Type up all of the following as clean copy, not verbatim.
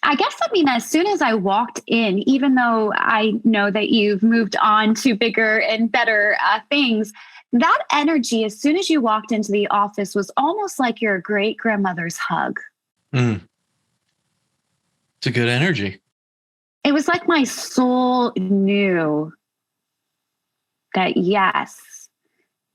I guess, I mean, as soon as I walked in, even though I know that you've moved on to bigger and better things, that energy, as soon as you walked into the office, was almost like your great grandmother's hug. Mm. It's a good energy. It was like my soul knew that, yes,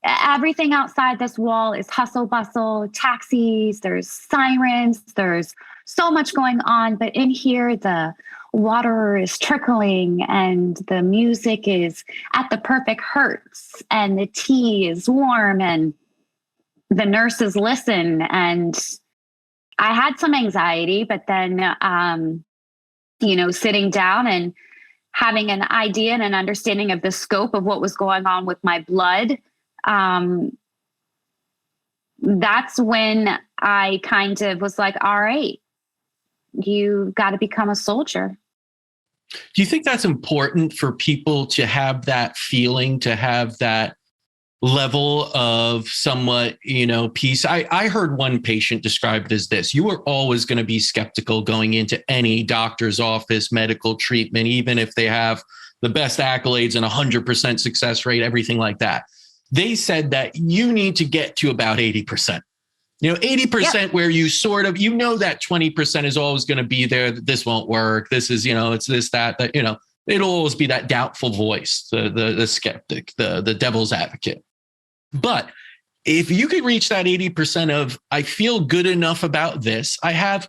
everything outside this wall is hustle bustle, taxis, there's sirens, there's so much going on. But in here, the water is trickling and the music is at the perfect hertz and the tea is warm and the nurses listen. And I had some anxiety, but then, sitting down and having an idea and an understanding of the scope of what was going on with my blood, that's when I kind of was like, all right, you got to become a soldier. Do you think that's important for people to have that feeling, to have that level of somewhat, peace? I heard one patient describe it as this: you are always going to be skeptical going into any doctor's office, medical treatment, even if they have the best accolades and 100% success rate, everything like that. They said that you need to get to about 80%. 80%, yep, where you sort of, that 20% is always going to be there, that this won't work. This is, it's this, that, it'll always be that doubtful voice, the skeptic, the devil's advocate. But if you could reach that 80% of, I feel good enough about this, I have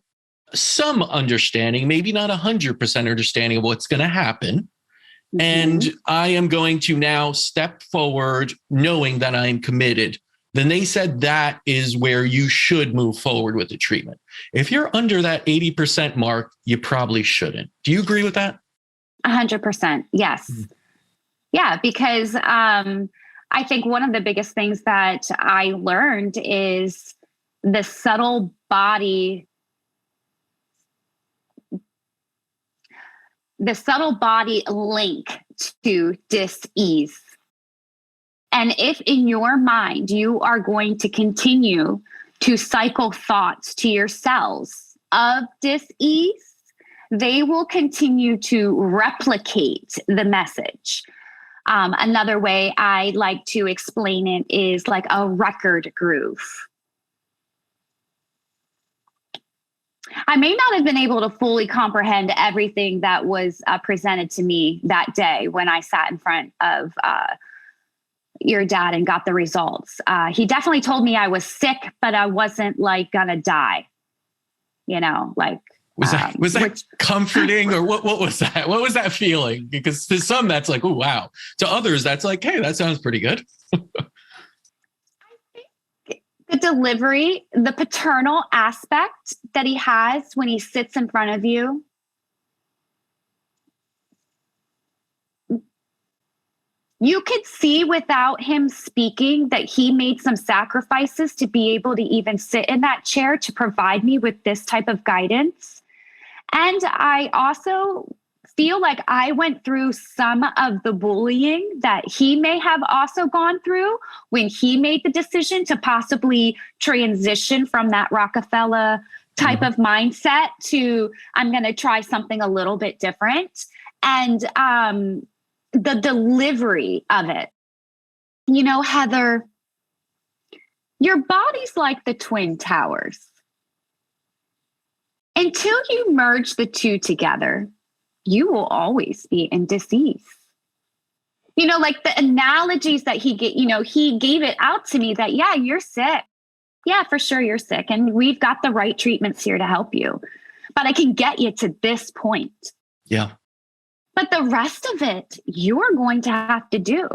some understanding, maybe not 100% understanding of what's going to happen. Mm-hmm. And I am going to now step forward knowing that I am committed. Then they said that is where you should move forward with the treatment. If you're under that 80% mark, you probably shouldn't. Do you agree with that? 100%. Yes. Mm-hmm. Yeah, because I think one of the biggest things that I learned is the subtle body link to dis-ease. And if in your mind you are going to continue to cycle thoughts to your cells of dis-ease, they will continue to replicate the message. Another way I like to explain it is like a record groove. I may not have been able to fully comprehend everything that was presented to me that day when I sat in front of your dad and got the results. He definitely told me I was sick, but I wasn't like gonna die. Was that comforting, or what was that? What was that feeling? Because to some that's like, oh, wow. To others, that's like, hey, that sounds pretty good. I think the delivery, the paternal aspect that he has when he sits in front of you, you could see without him speaking that he made some sacrifices to be able to even sit in that chair to provide me with this type of guidance. And I also feel like I went through some of the bullying that he may have also gone through when he made the decision to possibly transition from that Rockefeller type of mindset to, I'm going to try something a little bit different. And the delivery of it, Heather, your body's like the Twin Towers. Until you merge the two together, you will always be in dis-ease. Like the analogies that he gave it out to me that, yeah, you're sick. Yeah, for sure you're sick. And we've got the right treatments here to help you. But I can get you to this point. Yeah. But the rest of it, you're going to have to do.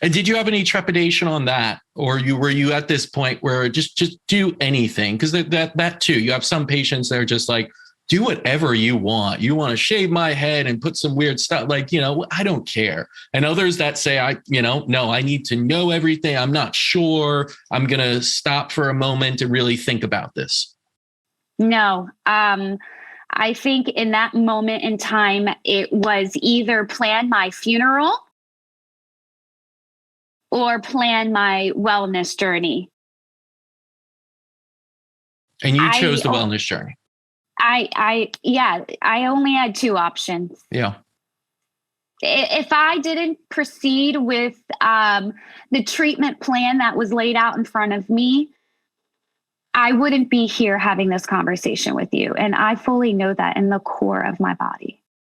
And did you have any trepidation on that? Or were you at this point where just do anything? Because that too, you have some patients that are just like, do whatever you want. You want to shave my head and put some weird stuff, like, I don't care. And others that say, no, I need to know everything. I'm not sure. I'm going to stop for a moment and really think about this. No, I think in that moment in time, it was either plan my funeral or plan my wellness journey. And you chose the wellness journey. I only had two options. Yeah. If I didn't proceed with the treatment plan that was laid out in front of me, I wouldn't be here having this conversation with you. And I fully know that in the core of my body.